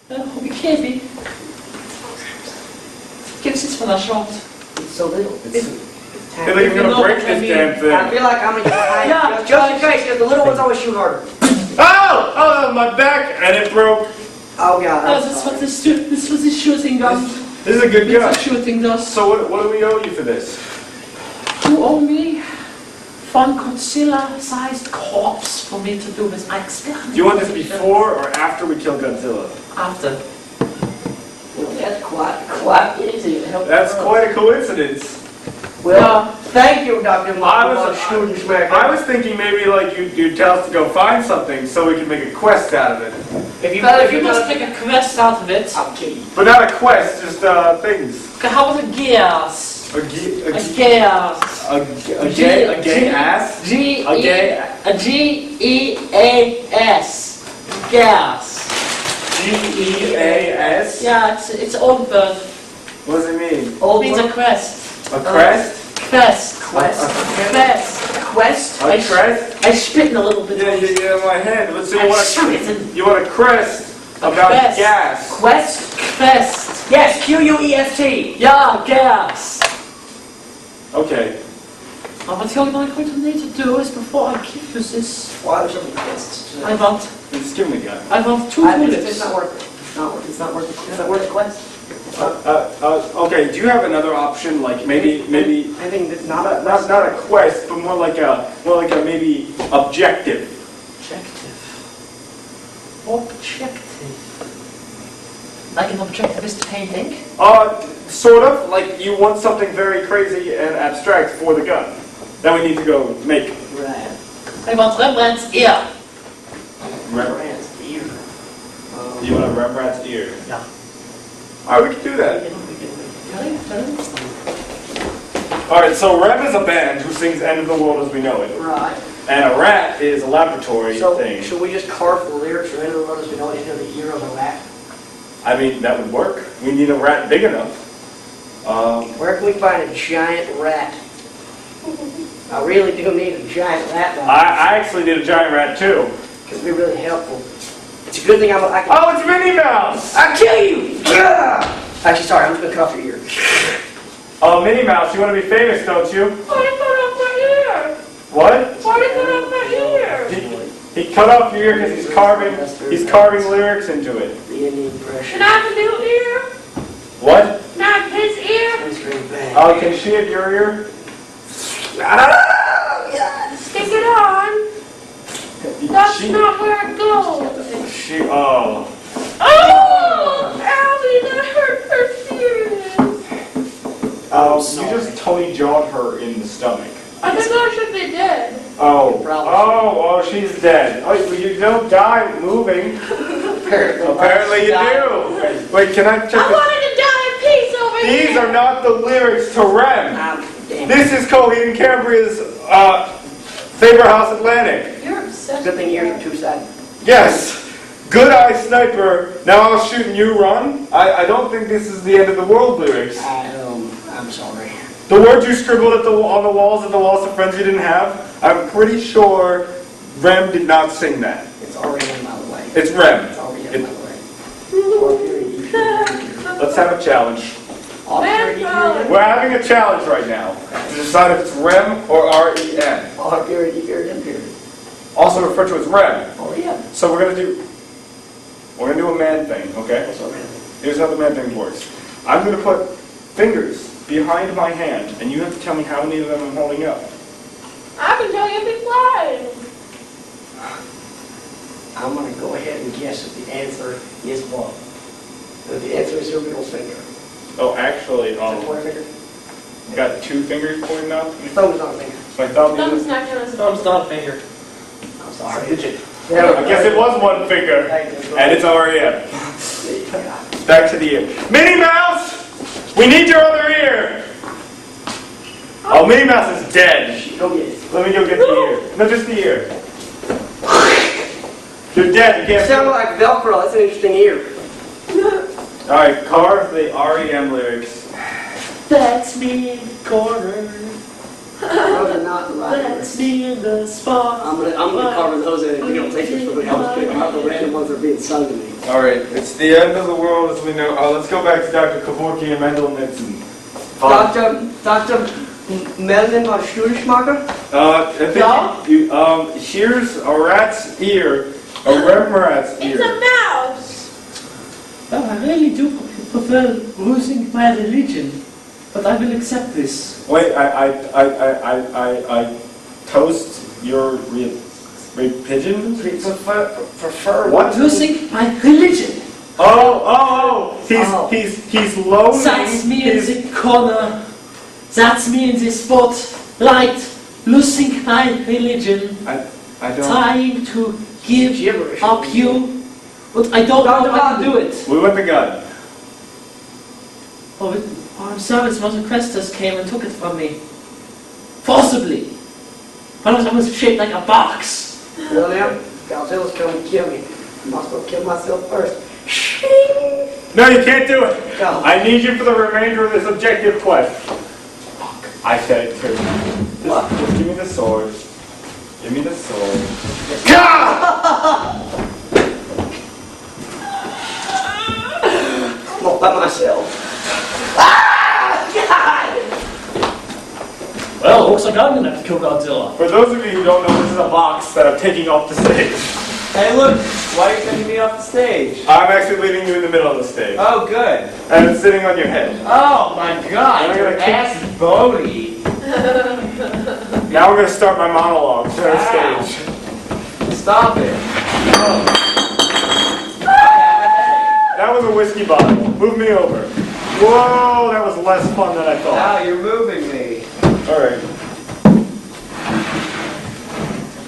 Goedkeving. Kids is van haar short. It's so little. I feel like you're gonna break this damn thing. I feel like I'm gonna get high. Yeah, just in case, because the little ones always shoot harder. Oh! Oh, my back! And it broke. Oh god. Oh, that's what this was his shooting gun. This is a good gun. Shooting does. So what do we owe you for this? You owe me one Godzilla-sized corpse for me to do with my experiment. Do you want this before or after we kill Godzilla? After. Well, that's quite easy to help. That's quite a coincidence. Well, thank you, Dr. I was thinking maybe like you'd tell us to go find something so we can make a quest out of it. If you must make a quest out of it. I'll kill you. But not a quest, just things. Okay, how about a gears? A gears. A gay ass? G-E-A-S. Gas. G-E-A-S? Yeah, it's old bird. What does it mean? It means a quest. A crest? Quest. Quest. Quest. A crest? I spitting a little bit. Yeah, in my head. Let's see, I'm you want a crest about quest. gas. Quest? Quest. Yes, Q-U-E-S-T. Yeah, gas. Okay. What you're going to need to do is before I give you this, Why are there so many quests? I want Just give me that. 2 bullets. It's not worth it. It's not worth it. It's not worth the quest. Okay, do you have another option, like maybe I think it's not not a quest, but more like a maybe objective? Objective. Like an objectivist painting? Sort of. Like you want something very crazy and abstract for the gun that we need to go make. Right. I want Rembrandt's ear. Rembrandt's ear. You want a Rembrandt's ear? Yeah. Alright, we can do that. Alright, so Rem is a band who sings End of the World as We Know It. Right. And a rat is a laboratory thing. Should we just carve the lyrics for End of the World as We Know It into the ear of a rat? I mean, that would work. We need a rat big enough. Where can we find a giant rat? I really do need a giant rat. I actually need a giant rat too. Could be really helpful. It's a good thing I can... Oh, it's Minnie Mouse! I'll kill you! Actually, sorry, I'm just going to cut off your ear. Oh, Minnie Mouse, you want to be famous, don't you? Why did you cut off my ear? What? Why did you cut off my ear? He cut off your ear because he's carving lyrics into it. The Indian pressure. Can I have a new ear? What? Can I have his ear? That's very bad. Oh, can she have your ear? Stick it on. That's not where it goes. Oh. Oh! Owie, that hurt her feelings. You just Tony jawed her in the stomach. I think I should be dead. Oh, she's dead. Oh, you don't die moving. Apparently you do. Wait, can I check I wanted to die in peace over here. These are not the lyrics to Rem. This is Coheed and Cambria's Favorite House Atlantic. You're obsessed. Good thing ears are two-sided. Yes. Good eye sniper. Now I'll shoot and you run. I don't think this is the End of the World lyrics. I'm sorry. The words you scribbled on the walls of the walls of friends you didn't have, I'm pretty sure Rem did not sing that. It's already in my way. It's Rem. It's already in my way. Let's have a challenge. We're having a challenge right now to decide if it's Rem or R-E-M. Also referred to as Rem. Oh yeah. So we're gonna do a man thing, okay? Here's how the man thing works. I'm gonna put fingers behind my hand, and you have to tell me how many of them I'm holding up. I can tell you if it's lying. I'm going to go ahead and guess that the answer is what? That the answer is your middle finger. Oh, actually, Pointer finger? you got 2 fingers pointing up. Thumb is not a finger. My thumb Thumb's is. not counted as a Thumb's not a finger. I'm sorry. I guess it was 1 finger, and it's R-E-M. Back to the ear. Minnie Mouse! We need your other ear! Oh, Minnie Mouse is dead. Go get it. Let me go get the ear. No, just the ear. You're dead. You You can't. sound like Velcro. That's an interesting ear. Alright, carve the R-E-M lyrics. That's me in the corner. Those are not the right That's words. me in the spot. I'm gonna carve those in and you don't take this for me. I'm just gonna carve the random ones that are being sung to me. All right, it's the end of the world as we know. Let's go back to Dr. Kevorkian and Mendel Nixon. Dr. Melvin or Schulschmacher? I think here's a rat's ear, a rat's It's ear. a mouse! Oh, I really do prefer losing my religion, but I will accept this. Wait, I toast your pigeon? Prefer What? Losing my religion. He's lonely. That's me in the corner. That's me in the spotlight. Losing my religion. I don't. Trying to give gibberish. up you. But I don't know how to do it. We want the gun. Oh, I'm sorry, Mother Crestus came and took it from me. Forcibly. But I was shaped like a box. William, Godzilla's coming to kill me. I must go kill myself first. No, you can't do it. Go. I need you for the remainder of this objective quest. Fuck. I said it too. Just give me the sword. Give me the sword. I'm all by myself. Well, looks like I'm gonna have to kill Godzilla. For those of you who don't know, this is a box that I'm taking off the stage. Hey, look! Why are you taking me off the stage? I'm actually leaving you in the middle of the stage. Oh, good. And it's sitting on your head. Oh my God! I'm Your gonna kick- ass is bony. Now we're going to start my monologue. Center Wow. stage. Stop it. Oh. That was a whiskey bottle. Move me over. Whoa, that was less fun than I thought. Now you're moving me. Alright.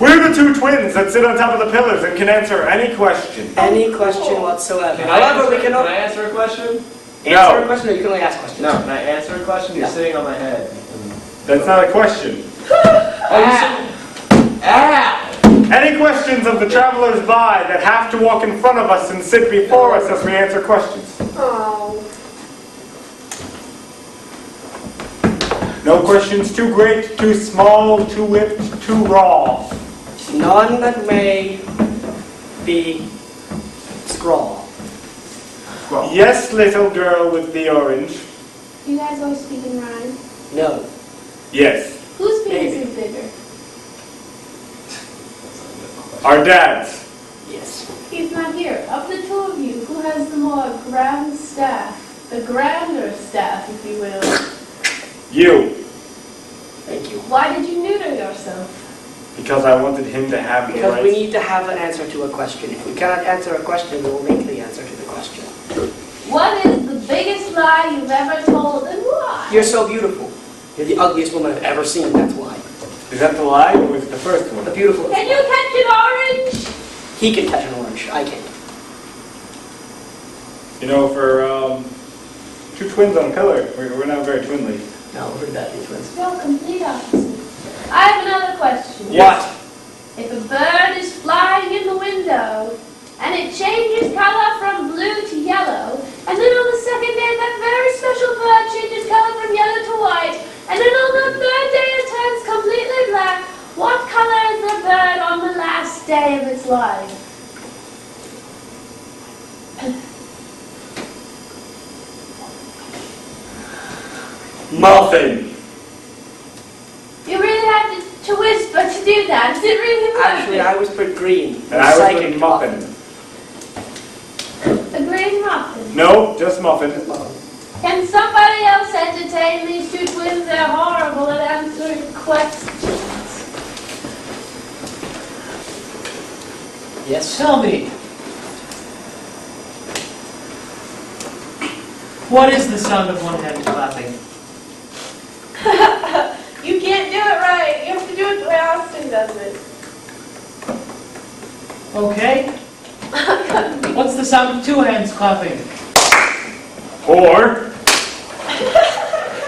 We're the two twins that sit on top of the pillars and can answer any question. Any question whatsoever. Can I However, answer, we can can I answer a question? answer a question or you can only ask questions. No. Can I answer a question? You're No. sitting on my head. That's not a question. Ow! Any questions of the travelers by that have to walk in front of us and sit before us as we answer questions? Oh. No questions too great, too small, too whipped, too raw. None that may be scrawl. Yes, little girl with the orange. You guys always speak in rhyme. No. Yes. Whose penis Maybe. is bigger? Our dads. Yes. He's not here. Of the two of you, who has the more grand staff? The grander staff, if you will. You. Thank you. Why did you neuter yourself? Because I wanted him to have the Because right. we need to have an answer to a question. If we cannot answer a question, we will make the answer to the question. What is the biggest lie you've ever told and why? You're so beautiful. You're the ugliest woman I've ever seen, that's why. Is that the lie or was it the first one? The beautiful. Can you catch an orange? He can catch an orange. I can't. You know, for two twins on a pillar, we're not very twinly. No, we're pretty bad, these twins. No, complete opposite. I have another question. Yes. If a bird is flying in the window, and it changes color from blue to yellow, and then on the second day that very special bird changes color from yellow to white, and then on the third day it turns completely black, what color is the bird on the last day of its life? Muffin. You really had to whisper to do that. Is it really worth Actually, it? I whispered green. And I was Psychic a muffin. A green muffin. No, just muffin. Can somebody else entertain these two twins? They're horrible at answering questions. Yes. Tell me, what is the sound of one hand clapping? You can't do it right. You have to do it the way Austin does it. Okay. What's the sound of two hands clapping? Or.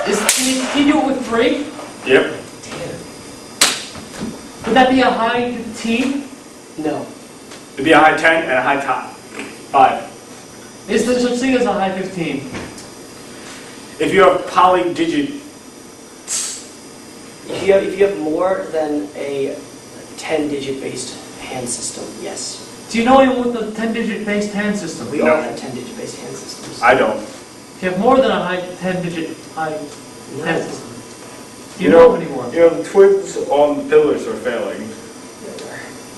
Can you do it with three? Yep. Would that be a high 15? No. It'd be a high 10 and a high top. 5. Is there such thing as a high 15? If you have polydigit. If you have more than a 10-digit based hand system, yes. Do you know anyone with a 10-digit based hand system? We all have 10-digit based hand systems. I don't. If you have more than a 10-digit hand No. system, do you know of anyone? You know, the twins on the pillars are failing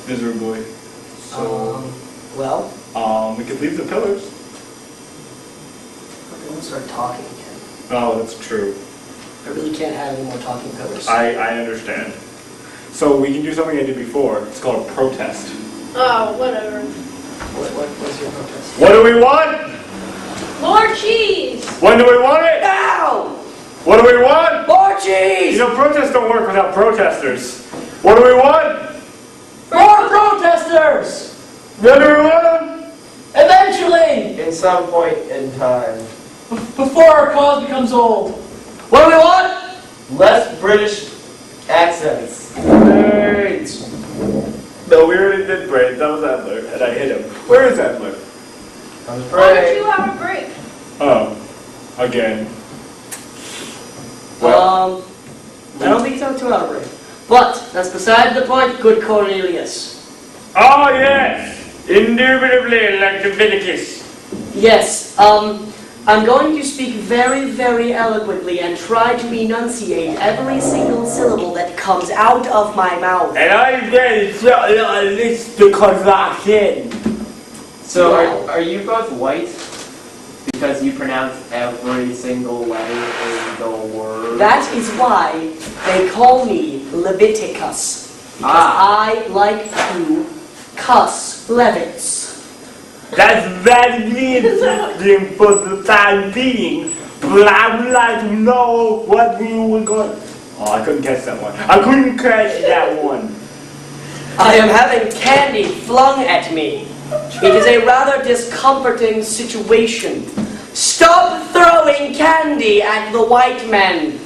miserably. So, Well, we could leave the pillars. I'm going to start talking again. Oh, that's true. I really can't have any more talking pillars. I understand. So we can do something I did before. It's called a protest. Oh, whatever. What's your protest? What do we want? More cheese! When do we want it? Now! What do we want? More cheese! You know, protests don't work without protesters. What do we want? More protesters! When do we want them? Eventually! In some point in time. Before our cause becomes old. What do we want? Less British accents. Birds. No, we already did braids. That was Adler, and I hit him. Where is Adler? I was Why don't praying. you have a break? Oh, again. I don't think so, 2 hour break. But, that's beside the point, good Cornelius. Oh, yes! Indubitably, like Leviticus. Yes, I'm going to speak very, very eloquently and try to enunciate every single syllable that comes out of my mouth. And I get this because I can. So are you both white? Because you pronounce every single letter in the word? That is why they call me Leviticus. Because I like to cuss Levits. That's very interesting for the time being, but I would like to know what you were going. Oh, I couldn't catch that one. I couldn't catch that one. I am having candy flung at me. It is a rather discomforting situation. Stop throwing candy at the white men.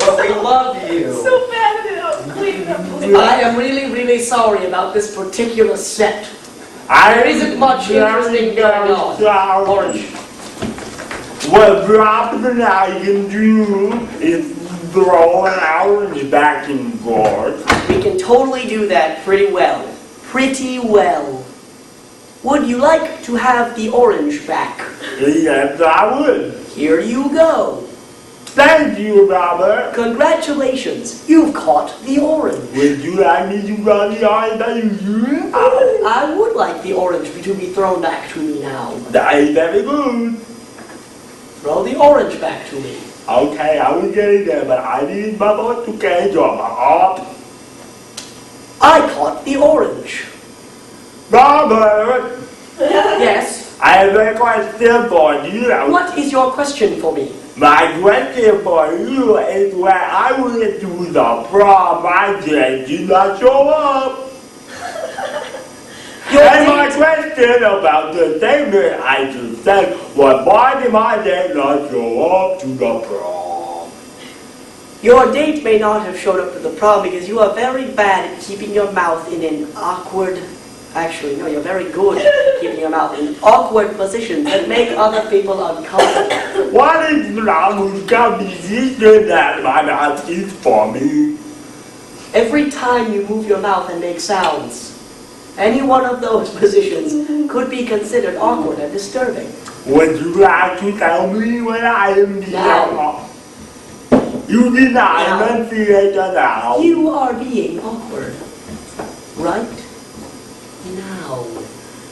But we love you. So bad at it. Clean it up. I am really, really sorry about this particular set. There isn't much interesting going on. Orange. What probably I can do is throw an orange back and forth. We can totally do that pretty well. Pretty well. Would you like to have the orange back? Yes, I would. Here you go. Thank you, Robert. Congratulations, you've caught the orange. Would you like me to run the orange that you do? I would like the orange to be thrown back to me now. That is very good. Throw the orange back to me. Okay, I will get it there, but I need my boy to catch up. I caught the orange. Robert, Yes. I have a question for you. What is your question for me? My question for you is when I went to the prom, my dad did not show up. Your And my date, question about the statement I just said was why did my dad not show up to the prom? your date may not have showed up to the prom because you are very bad at keeping your mouth in an awkward... Actually, no, you're very good at keeping your mouth in awkward positions that make other people uncomfortable. What is wrong with composition that my mouth is for me? Every time you move your mouth and make sounds, any one of those positions could be considered awkward and disturbing. Would you like to tell me when I am the No. You did not No. enunciate the now. You are being awkward. Right now.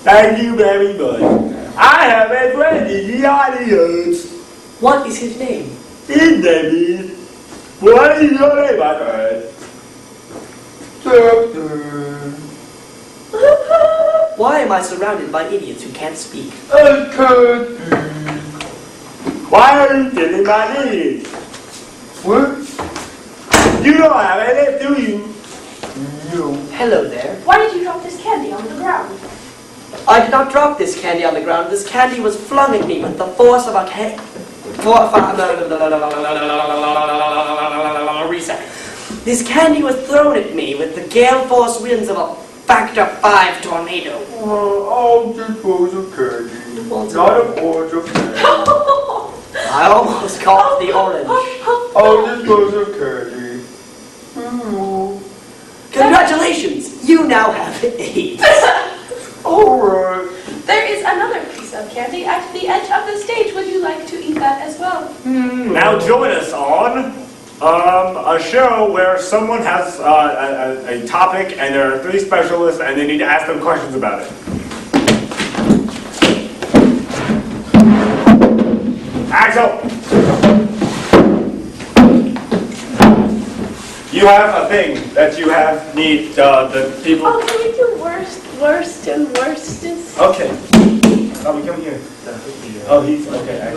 Thank you very much. I have a friend in the audience. What is his name? His name is... What is your name, my friend? Why am I surrounded by idiots who can't speak? Why are you sitting by this? What? You don't have any, do you? Hello there. Why did you drop this candy on the ground? I did not drop this candy on the ground. This candy was flung at me with the force of a reset. This candy was thrown at me with the gale force winds of a factor 5 tornado. Oh, this was a candy. Was Not a orange of candy. I almost caught the orange. Oh, this goes of candy. Congratulations! You now have 8. Alright. There is another piece of candy at the edge of the stage. Would you like to eat that as well? Now join us on a show where someone has a topic and there are 3 specialists and they need to ask them questions about it. Axel! You have a thing that you need the people... Oh, can we do worst and worstest? Okay. Oh, come here. Oh, he's... Okay.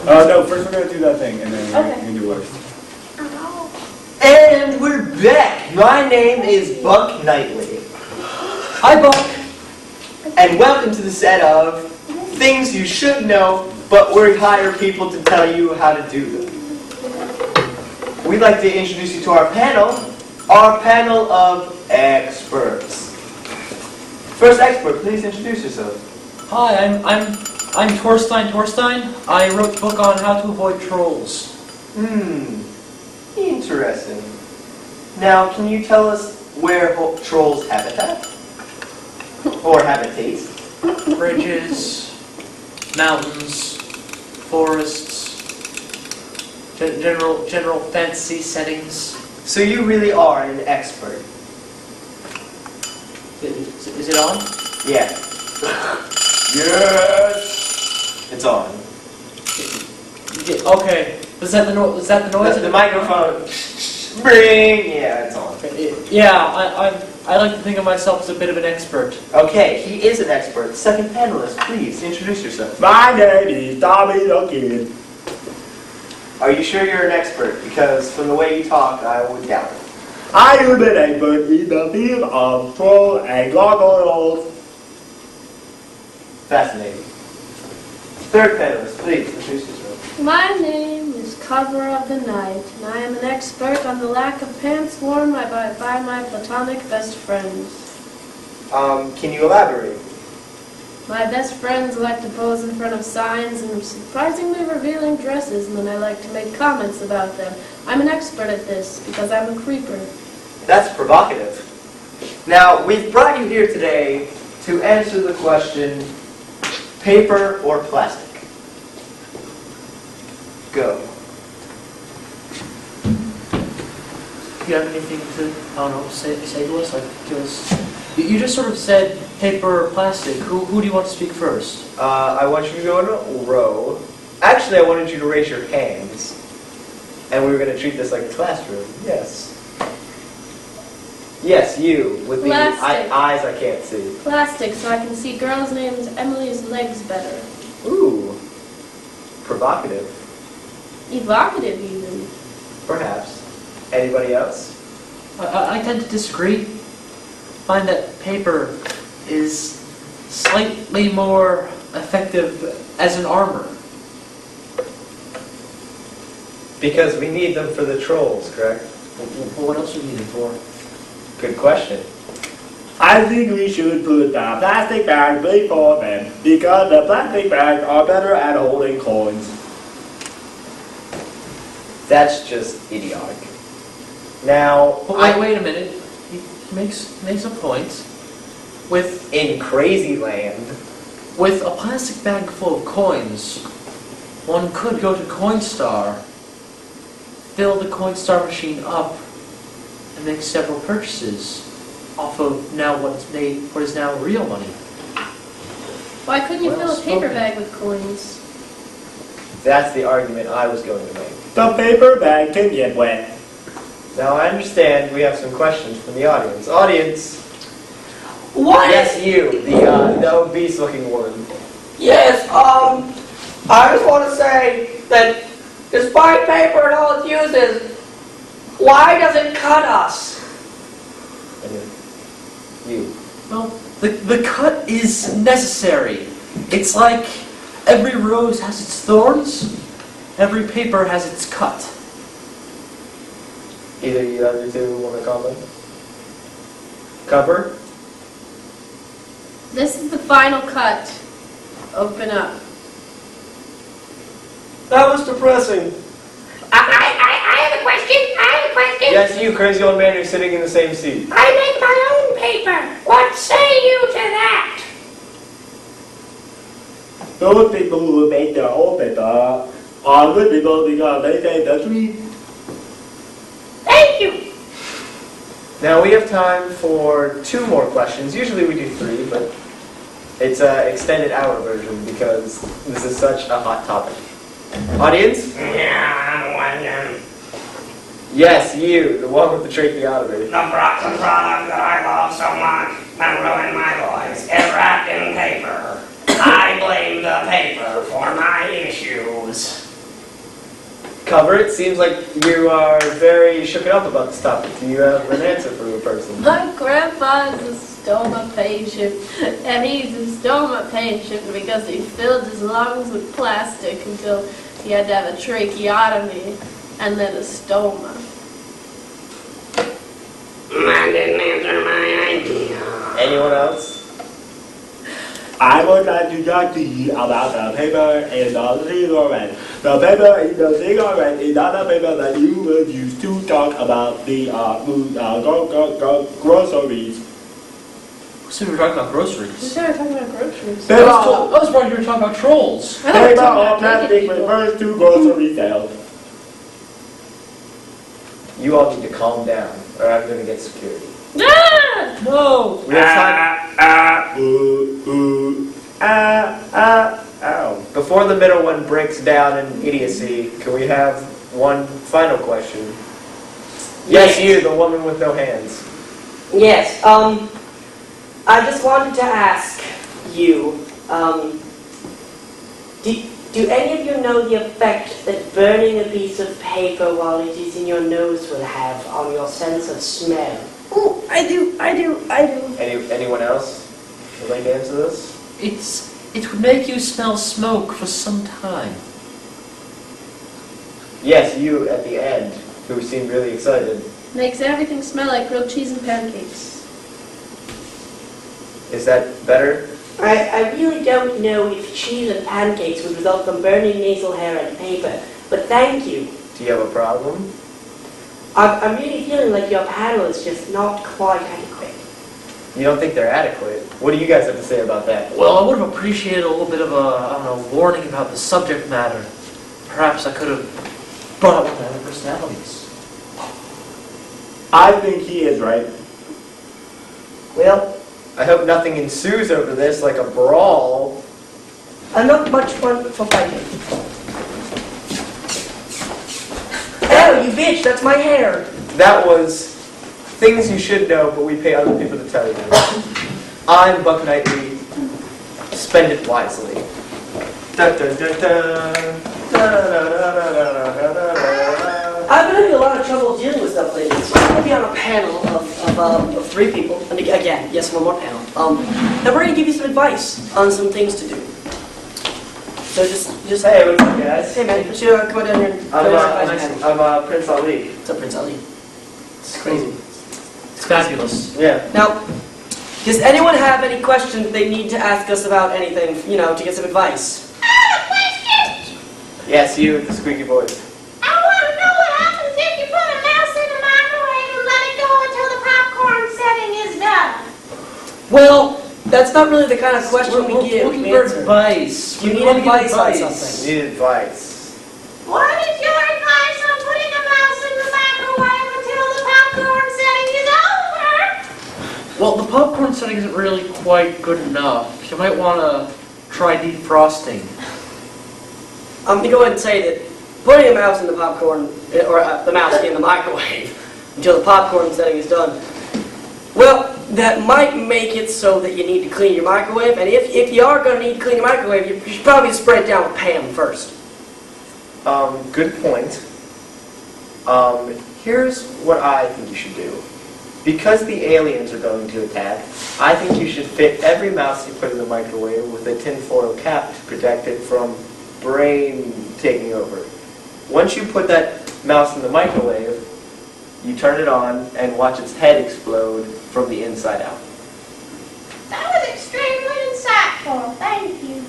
No, first we're going to do that thing and then we're Okay. going to do worst. And we're back. My name is Buck Knightley. Hi, Buck. And welcome to the set of Things You Should Know, but we hire people to tell you how to do them. We'd like to introduce you to our panel of experts. First expert, please introduce yourself. Hi, I'm Torstein. I wrote a book on how to avoid trolls. Interesting. Now, can you tell us where trolls habitat? Or habitate? Bridges, mountains, forests, general fantasy settings. So you really are an expert. Is it on? Yeah, Yes! it's on. Okay. Is that the noise? The microphone. Bring. Yeah, it's on. Yeah, I like to think of myself as a bit of an expert. Okay, he is an expert. Second panelist, please introduce yourself. My name is Tommy the Kid. Are you sure you're an expert? Because from the way you talk, I would doubt it. I am an expert in the field of troll and gargoyles. Fascinating. Third panelist, please introduce yourself. My name is Cover of the Night, and I am an expert on the lack of pants worn by my platonic best friends. Can you elaborate? My best friends like to pose in front of signs in surprisingly revealing dresses, and then I like to make comments about them. I'm an expert at this because I'm a creeper. That's provocative. Now, we've brought you here today to answer the question, paper or plastic? Go. Do you have anything to, I don't know, say to us? Like, give us... You just sort of said paper or plastic. Who do you want to speak first? I want you to go in a row. Actually, I wanted you to raise your hands. And we were going to treat this like a classroom. Yes. Yes, you, with the Plastic. eyes I can't see. Plastic, so I can see girls' names Emily's legs better. Ooh. Provocative. Evocative, even. Perhaps. Anybody else? I tend to disagree. Find that paper is slightly more effective as an armor. Because we need them for the trolls, correct? What else do we need it for? Good question. I think we should put the plastic bag before them because the plastic bags are better at holding coins. That's just idiotic. Now, Wait a minute. He makes a point. in Crazy Land, With a plastic bag full of coins, one could go to Coinstar, fill the Coinstar machine up, and make several purchases off of what is now real money. Why couldn't you Well fill a paper spoken. bag with coins? that's the argument I was going to make. The paper bag can get wet. Now, I understand we have some questions from the audience. Audience, What? yes, you, the obese-looking woman. Yes, I just want to say that despite paper and all its uses, why does it cut us? And then you. Well, the cut is necessary. It's like every rose has its thorns, every paper has its cut. Either you other two want to comment? Cover? This is the final cut. Open up. That was depressing. I have a question. Yes, you crazy old man who's sitting in the same seat. I make my own paper. What say you to that? Those people who make their own paper are good people because they say the truth. Thank you. Now we have time for 2 more questions. Usually we do 3, but it's an extended hour version because this is such a hot topic. Audience? Yeah, I'm wondering. Yes, you, the one with the tracheotomy. The product that I love so much that ruined my voice is wrapped in paper. I blame the paper for my issues. Cover it. Seems like you are very shooken up about this topic. Do you have an answer for the person? My grandpa is a stoma patient, and he's a stoma patient because he filled his lungs with plastic until he had to have a tracheotomy and then a stoma. That didn't answer my idea. Anyone else? I would like to talk to you about the paper and the cigarette. The paper in the cigarette is not the paper that you will use to talk about the groceries. So we were talking about We groceries. started talking about groceries. Paper, I was wondering you were talking about trolls. I thought we were paper talking or about plastic naked people. refers to grocery sales. You all need to calm down, or I'm going to get security. Ah! No! We have time. Ow. Before the middle one breaks down in idiocy, can we have one final question? Yes, you, the woman with no hands. Yes, I just wanted to ask you, do any of you know the effect that burning a piece of paper while it is in your nose will have on your sense of smell? Oh, I do. Anyone else would like to answer this? It would make you smell smoke for some time. Yes, you at the end, who seemed really excited. Makes everything smell like grilled cheese and pancakes. Is that better? I really don't know if cheese and pancakes would result from burning nasal hair and paper, but thank you. Do you have a problem? I'm really feeling like your panel is just not quite adequate. You don't think they're adequate? What do you guys have to say about that? Well, I would have appreciated a little bit of a warning about the subject matter. Perhaps I could have brought up one of my other personalities. I think he is right. Well, I hope nothing ensues over this, like a brawl. I'm not much fun for fighting. Oh, you bitch, that's my hair. That was things you should know, but we pay other people to tell you. I'm Buck Knightley. Spend it wisely. Da, da, da, da. Da, da, da, da, da, da, da, da. I've been having a lot of trouble dealing with stuff lately, so I'm going to be on a panel of 3 people, and again, yes, one more panel, and we're going to give you some advice on some things to do. So just Hey, what's up, guys? hey man, come on down here and join us on the panel. I'm Prince Ali. What's up, Prince Ali? It's crazy. It's fabulous. Yeah. Now, does anyone have any questions they need to ask us about anything, to get some advice? I have a question. Yes, you with the squeaky voice. I want to know what happens if you put a mouse in the microwave and let it go until the popcorn setting is done. Well, that's not really the kind of question We're we give. looking for advice. You We need wanna get advice on something. Need advice. What is your advice on putting a mouse in the microwave until the popcorn setting is over? Well, the popcorn setting isn't really quite good enough. You might want to try defrosting. I'm going to go ahead and say that putting a mouse in the popcorn, or the mouse in the microwave until the popcorn setting is done, well, that might make it so that you need to clean your microwave, and if you are going to need to clean your microwave, you should probably spray it down with Pam first. Good point. Here's what I think you should do. Because the aliens are going to attack, I think you should fit every mouse you put in the microwave with a tinfoil cap to protect it from brain taking over. Once you put that mouse in the microwave, you turn it on and watch its head explode from the inside out. That was extremely insightful. Thank you.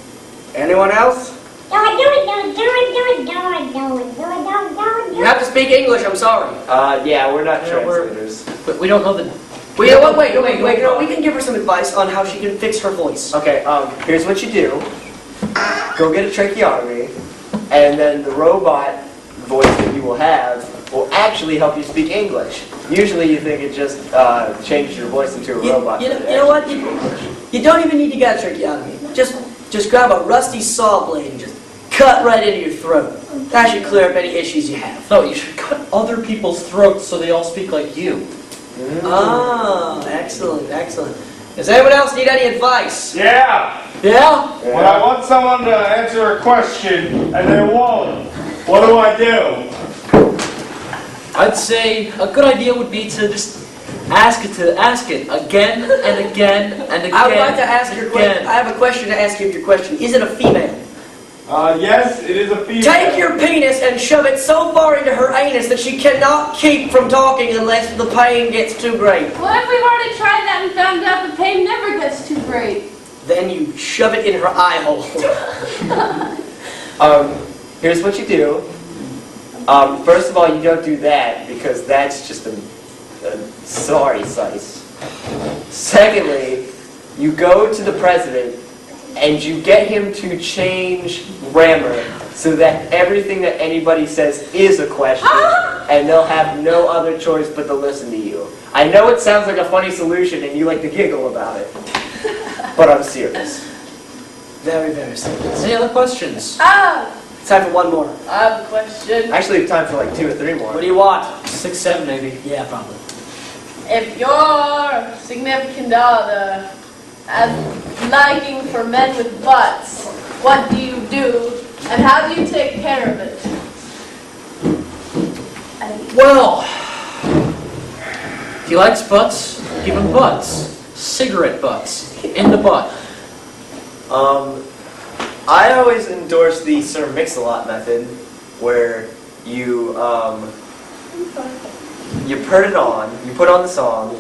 Anyone else? Do it, do it, do it, do it, do it, do it, do it, do it, do it, do it, do it. You have to speak English, I'm sorry. Yeah, we're not Yeah, we're- translators. But we don't know the... Wait, we can give her some advice on how she can fix her voice. Okay, here's what you do. Go get a tracheotomy, and then the robot voice that you will have will actually help you speak English. Usually you think it just changes your voice into a robot. You but it know what? actually speaks English. You don't even need to get a tracheotomy. Just grab a rusty saw blade and just cut right into your throat. That should clear up any issues you have. No, you should cut other people's throats so they all speak like you. Ah, excellent, excellent. Does anyone else need any advice? Yeah! Yeah? When I want someone to answer a question and they won't, what do I do? I'd say a good idea would be to just ask it again and again and again. I would like to ask your question. again. I have a question to ask you of your question. Is it a female? Yes, it is a female. Take your penis and shove it so far into her anus that she cannot keep from talking unless the pain gets too great. What if we've already tried that and found out the pain never gets too great? Then you shove it in her eye hole. Here's what you do. First of all, you don't do that because that's just a sorry size. Secondly, you go to the president and you get him to change grammar so that everything that anybody says is a question and they'll have no other choice but to listen to you. I know it sounds like a funny solution and you like to giggle about it, but I'm serious. Very, very serious. Any other questions? Ah, Time for one more. I have a question. Actually, we have time for like 2 or 3 more. What do you want? 6, 7 maybe. Yeah, probably. If your significant other has liking for men with butts, what do you do and how do you take care of it? Well, if he likes butts, give him butts. Cigarette butts. In the butt. I always endorse the Sir Mix-a-Lot method, where you put it on, you put on the song,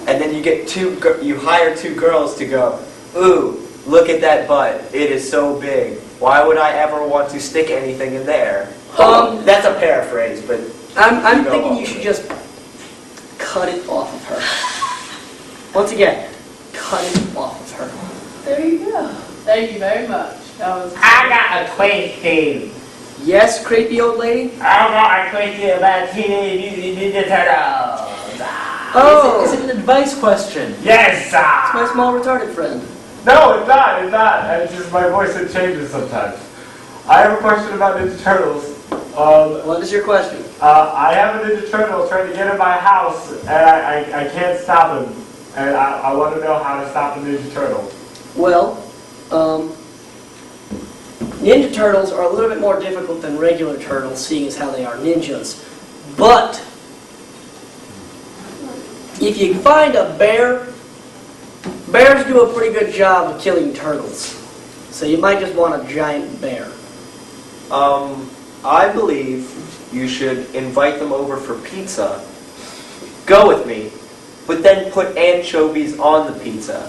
and then you get you hire 2 girls to go, ooh, look at that butt, it is so big. Why would I ever want to stick anything in there? That's a paraphrase, but I'm thinking you should just cut it off of her. Once again, cut it off of her. There you go. Thank you very much. That was. I got a question. Yes, creepy old lady? I got a question about Teenage Mutant Ninja Turtles. Oh, Is it an advice question? Yes, it's my small retarded friend. No, it's not. It's not. It's just my voice that changes sometimes. I have a question about Ninja Turtles. What is your question? I have a Ninja Turtle trying to get in my house, and I can't stop him. And I want to know how to stop the Ninja Turtle. Well, Ninja Turtles are a little bit more difficult than regular turtles, seeing as how they are ninjas. But if you find a bear, bears do a pretty good job of killing turtles. So you might just want a giant bear. I believe you should invite them over for pizza. Go with me, but then put anchovies on the pizza.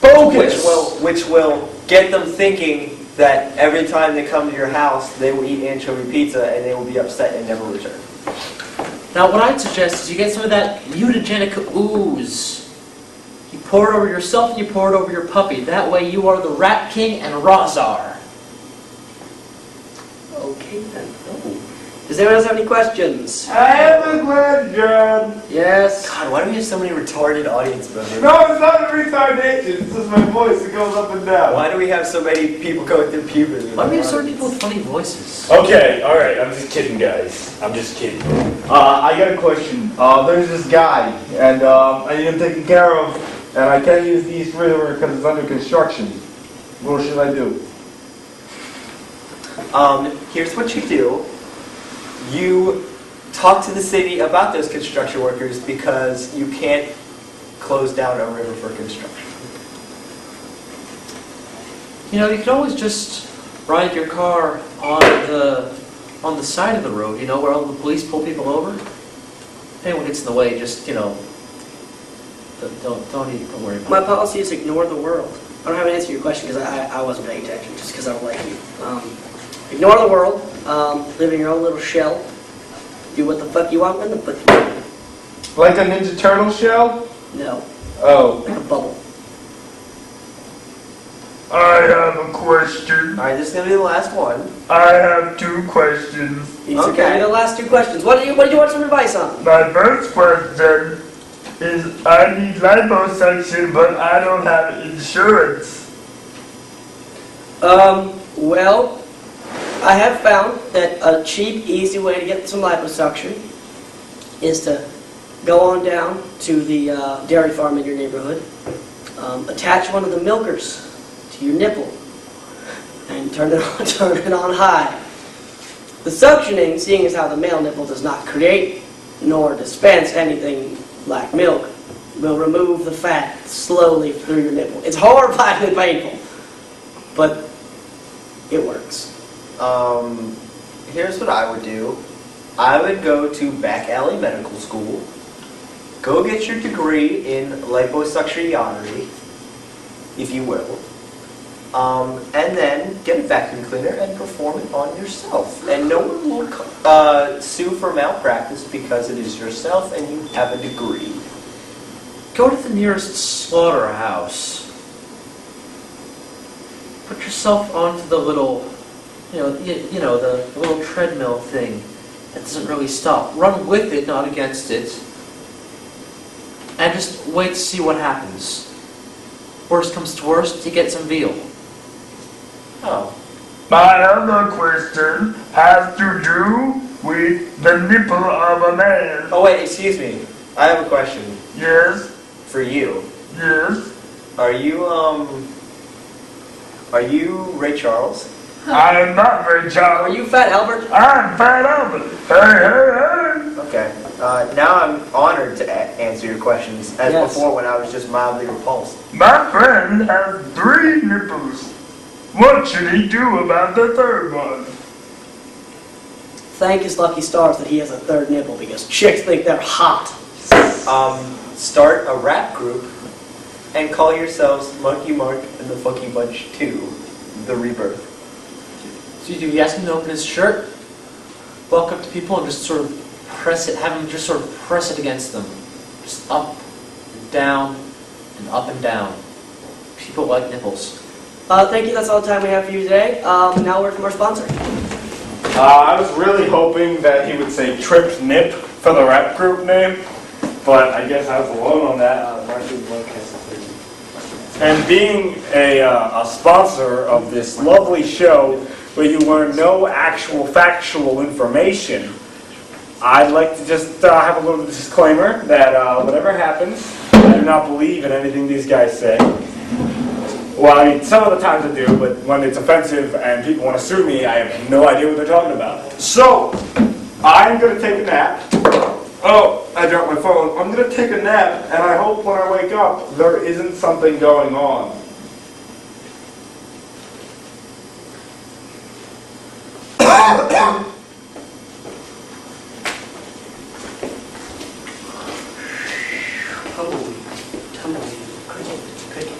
Focus! Which will get them thinking that every time they come to your house, they will eat anchovy pizza and they will be upset and never return. Now what I'd suggest is you get some of that mutagenic ooze. You pour it over yourself and you pour it over your puppy. That way you are the Rat King and Razar. Okay then. Oh. Does anyone else have any questions? I have a question. Yes. God, why do we have so many retarded audience members? No, it's not a retardation. It's just my voice. It goes up and down. Why do we have so many people going through puberty? Why do we have certain people with funny voices? Okay, alright, I'm just kidding, guys. I'm just kidding. I got a question. There's this guy, and I need him taken care of, and I can't use the East River because it's under construction. What should I do? Here's what you do. You talk to the city about those construction workers because you can't close down a river for construction. You know, you could always just ride your car on the side of the road, you know, where all the police pull people over. If anyone gets in the way, just, you know, don't worry about My it. policy is ignore the world. I don't have an answer to your question because I wasn't paying attention, just because I don't like you. Ignore the world, live in your own little shell, do what the fuck you want when the fuck you want. Like a Ninja Turtle shell? No, Oh. like a bubble. I have a question. Alright, this is gonna be the last one. I have 2 questions. It's okay. The last 2 questions. What do you want some advice on? My first question is I need liposuction, but I don't have insurance. Well, I have found that a cheap, easy way to get some liposuction is to go on down to the dairy farm in your neighborhood, attach one of the milkers to your nipple, and turn it on high. The suctioning, seeing as how the male nipple does not create nor dispense anything like milk, will remove the fat slowly through your nipple. It's horrifyingly painful, but it works. Here's what I would do. I would go to Back Alley Medical School, go get your degree in liposuctionary, if you will, and then get a vacuum cleaner and perform it on yourself. And no one will sue for malpractice because it is yourself and you have a degree. Go to the nearest slaughterhouse. Put yourself onto the little, the little treadmill thing that doesn't really stop. Run with it, not against it. And just wait to see what happens. Worst comes to worst, you get some veal. Oh. My other question has to do with the nipple of a man. Oh wait, excuse me. I have a question Yes, for you. yes. Are you Ray Charles? I am not Ray Are Charles. you Fat Albert? I'm Fat Albert. Hey, hey, Okay. Now I'm honored to answer your questions, as Yes. before when I was just mildly repulsed. hey. My friend has 3 nipples. What should he do about the 3rd one? Thank his lucky stars that he has a 3rd nipple because chicks think they're hot. Start a rap group and call yourselves Monkey Mark and the Funky Bunch 2, The Rebirth. So you ask him to open his shirt, walk up to people and just sort of press it, have him just sort of press it against them. Just up and down and up and down. People like nipples. Thank you, that's all the time we have for you today. Now we're from our sponsor. I was really hoping that he would say Tripped Nip for the rap group name, but I guess I was alone on that. And being a sponsor of this lovely show where you learn no actual factual information, I'd like to just have a little disclaimer that whatever happens, I do not believe in anything these guys say. Well, I mean, some of the times I do, but when it's offensive and people want to sue me, I have no idea what they're talking about. So, I'm going to take a nap. Oh, I dropped my phone. I'm going to take a nap, and I hope when I wake up, there isn't something going on.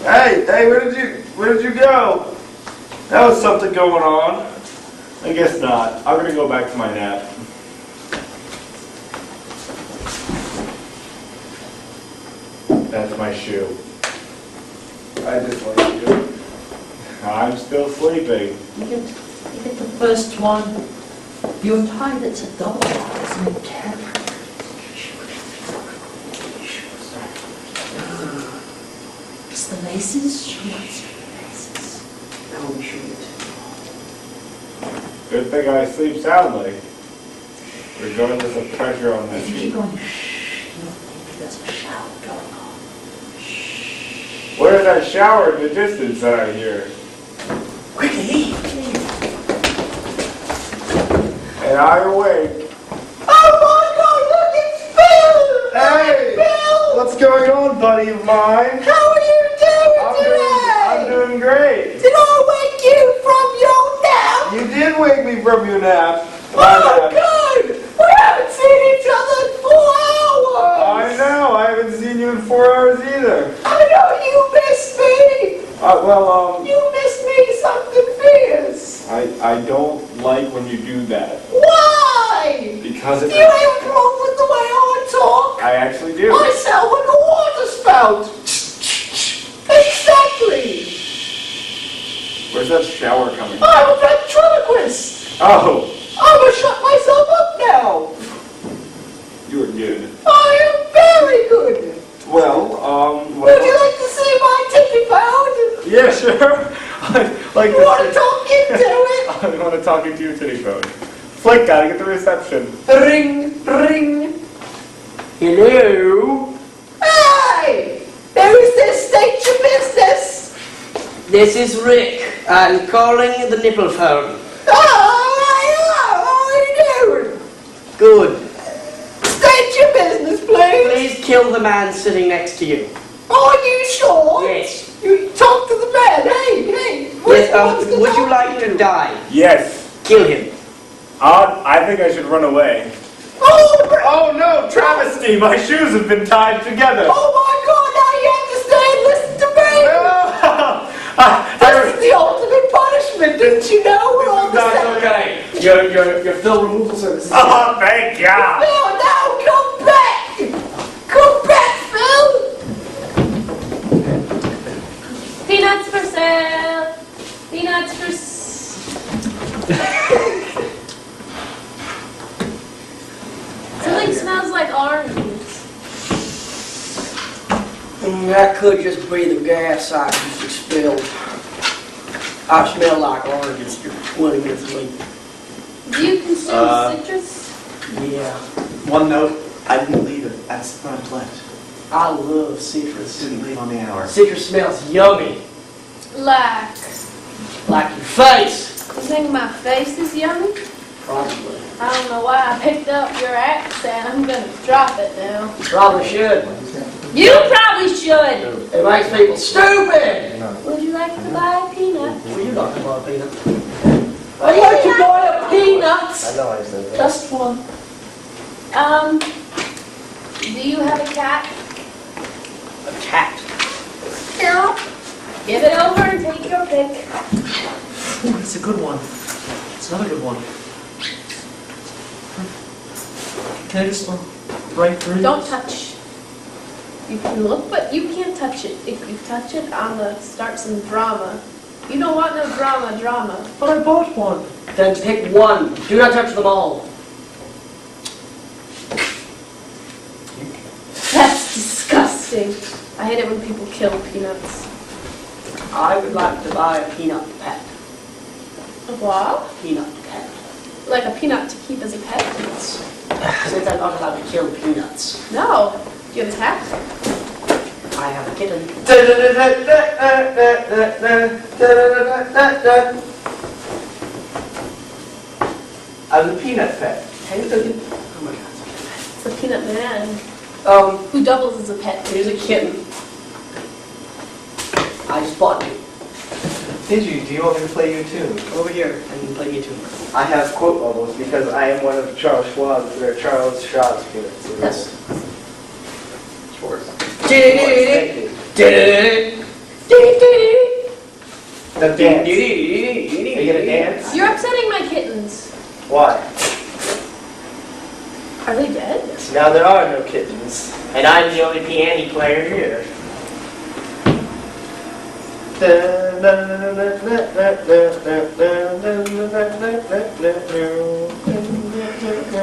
Hey, where did you go? That was something going on. I guess not. I'm gonna go back to my nap. That's my shoe. I just like you. I'm still sleeping. You get the first one. You're tired, it's a double. It's an interrogation. It's the laces. She wants your laces. Now we shoot. Good thing I sleep soundly. Regardless of pressure on my If you feet. keep going, shh, you don't think there's a shower going on. Where's that shower in the distance that I hear? Quickly! And I'm awake. Oh my God! Look, it's Bill! Hey! Bill! What's going on, buddy of mine? How are you doing today? I'm doing great. Did I wake you from your nap? You did wake me from your nap. Oh, good! We haven't seen each other in 4 hours! I know. I haven't seen you in 4 hours either. I know you missed me! You missed me something fierce! I don't like when you do that. Why? Because Because it's... Do you have a problem with the way I talk? I actually do. I sound like a water spout. Exactly. Where's that shower coming? I'm a ventriloquist. Oh, I'm gonna shut myself up now. you were good. I am very good. Well, Would you like to see my tippy pound? yeah, sure. I'd like You want to talk into it? I want to talk into your titty phone. Flick, gotta get the reception. Ring, ring. Hello? Hey! Who's this? State your business. This is Rick. I'm calling the nipple phone. Oh, how are you doing? Good. State your business, please. Please kill the man sitting next to you. Are you sure? Yes. You talk to the man. Hey. Yes, would you like to die? Yes. Kill him. I think I should run away. Oh no, travesty! My shoes have been tied together. Oh my God! Now you have to stay and listen to me. This is the ultimate punishment, didn't you know? We're all the same. okay. Your Phil removal service. Oh, thank God. No, come back! Come back, Phil! Peanuts for sale. Peanuts for Something smells like oranges. That could just be the gas I just expelled. I smell like oranges 20 minutes late. Do you consume citrus? Yeah, One note, I didn't leave it. That's the front left. I love citrus. Didn't leave on the hour. Citrus smells yummy. Like Like your face. you think my face is yummy? Probably. I don't know why I picked up your accent. I'm gonna drop it now. Probably should. You probably should. It makes people stupid. Would you like to buy a peanut? Well, you like to buy a peanut. I'd like to buy a peanut. I know I said that. Just one. Do you have a cat? A cat. No. Give it over and take your pick. Ooh, it's a good one. It's another good one. Can I just right through? Don't touch. You can look, but you can't touch it. If you touch it, I'm gonna start some drama. You don't want no drama. But I bought one. Then pick one. Do not touch them all. That's disgusting. I hate it when people kill peanuts. I would like to buy a peanut pet. A what? Peanut pet. Like a peanut to keep as a pet? Since I'm not allowed to kill peanuts, No. Do you have a cat? I have a kitten. I'm the peanut pet. Oh my God. It's a peanut man who doubles as a pet. Here's a kitten. I just bought you. Did you? Do you want me to play you a tune? Over here, and you play me too. I have quote bubbles because I am one of Charles Schwab's, or Charles Schwab's peanuts. Yes. Schwartz. The dance. Are you gonna dance? You're upsetting my kittens. Why? Are they dead? Now there are no kittens, and I'm the only piano player here.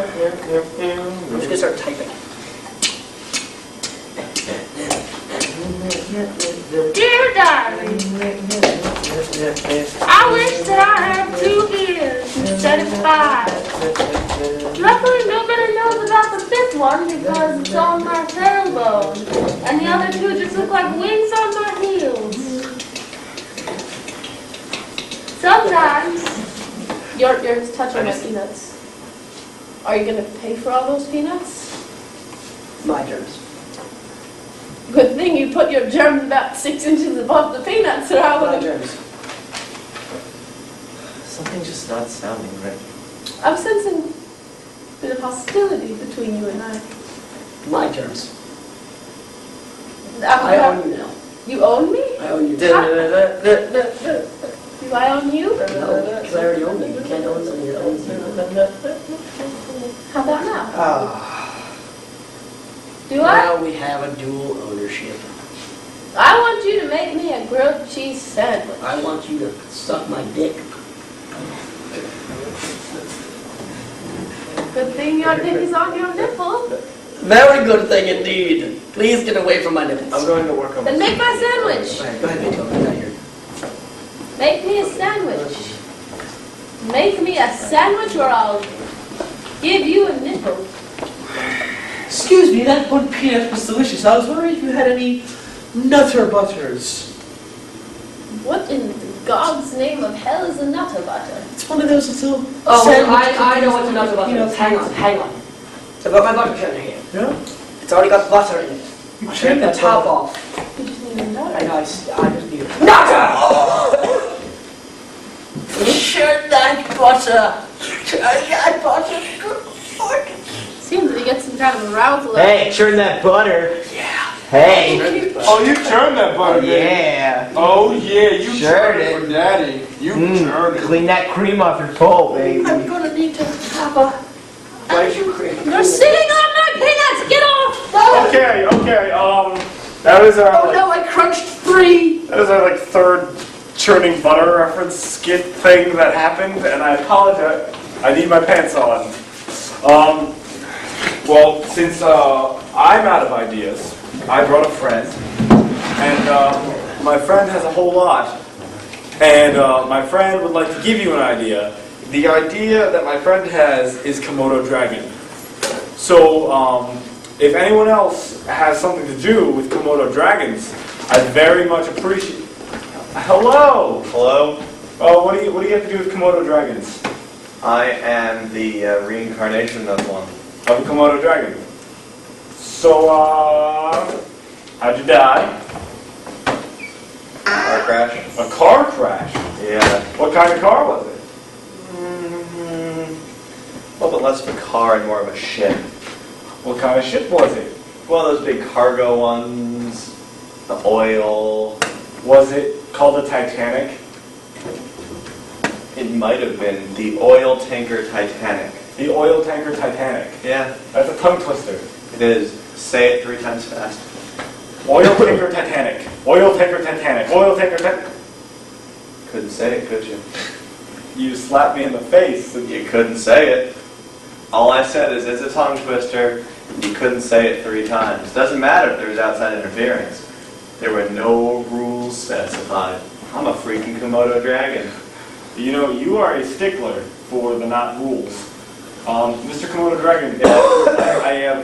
I'm just gonna start typing. Dear darling, I wish that I had 2 ears instead of 5. Luckily, nobody knows about the 5th one because it's on my tailbone, and the other 2 just look like wings on my heels. Sometimes you're touching my peanuts. Are you gonna pay for all those peanuts? My germs. Good thing you put your germs about 6 inches above the peanuts, or I would My have. germs. Something's just not sounding right. I'm sensing a bit of hostility between you and I. My germs. I own you now. You own me? I own you. Do I own you? No, because I already own you. You can't own somebody that owns you. How about now? a grilled cheese sandwich. I want you to suck my dick. Good thing your dick is on your nipple. Very good thing indeed. Please get away from my nipples. I'm going to work on Then make my sandwich. All right, go ahead, Beethoven. Get out here. Make me a sandwich. Make me a sandwich or I'll give you a nipple. Excuse me, that one peanut was delicious. I was wondering if you had any nutter butters. What in God's name of hell is a nutter butter? It's one of those little Oh, sandwich I know cookies what's another with butter. peanuts. Hang on. I've got my butter churner here. Yeah? It's already got butter in it. You I churned take the that top butter. off. You just need a nutter. I know, I just need it. Nutter! Churn that butter! Churn that butter! Seems that he gets some kind of arousal. Hey, churn that butter. Yeah. Hey. Oh, you churned that butter, baby. Yeah. Oh, yeah, you Sure churned did. it for Daddy. You churned it. Clean that cream off your pole, baby. I'm gonna need to have a ice cream. You're sitting on my peanuts! Get off! Okay, that was our, Oh no, I crunched 3! that was our, third churning butter reference skit thing that happened, and I apologize. I need my pants on. Well, since I'm out of ideas, I brought a friend, and my friend has a whole lot, and my friend would like to give you an idea. The idea that my friend has is Komodo dragon. So, if anyone else has something to do with Komodo dragons, I'd very much appreciate. Hello. Hello, Oh, what do you have to do with Komodo dragons? I am the reincarnation of one. Of a Komodo dragon. So, how'd you die? Car crash. A car crash. Yeah. What kind of car was it? A little bit less of a car and more of a ship. What kind of ship was it? One of those big cargo ones. The oil. Was it called the Titanic? It might have been the oil tanker Titanic. The oil tanker Titanic. Yeah, That's a tongue twister. it is. Say it 3 times fast. Oil tanker Titanic. Oil tanker Titanic. Oil tanker Titanic. Couldn't say it, could you? You slapped me in the face. You couldn't say it. All I said is it's a tongue twister. You couldn't say it 3 times. Doesn't matter if there was outside interference. There were no rules specified. I'm a freaking Komodo dragon. You know, you are a stickler for the not rules. Mr. Komodo Dragon, I have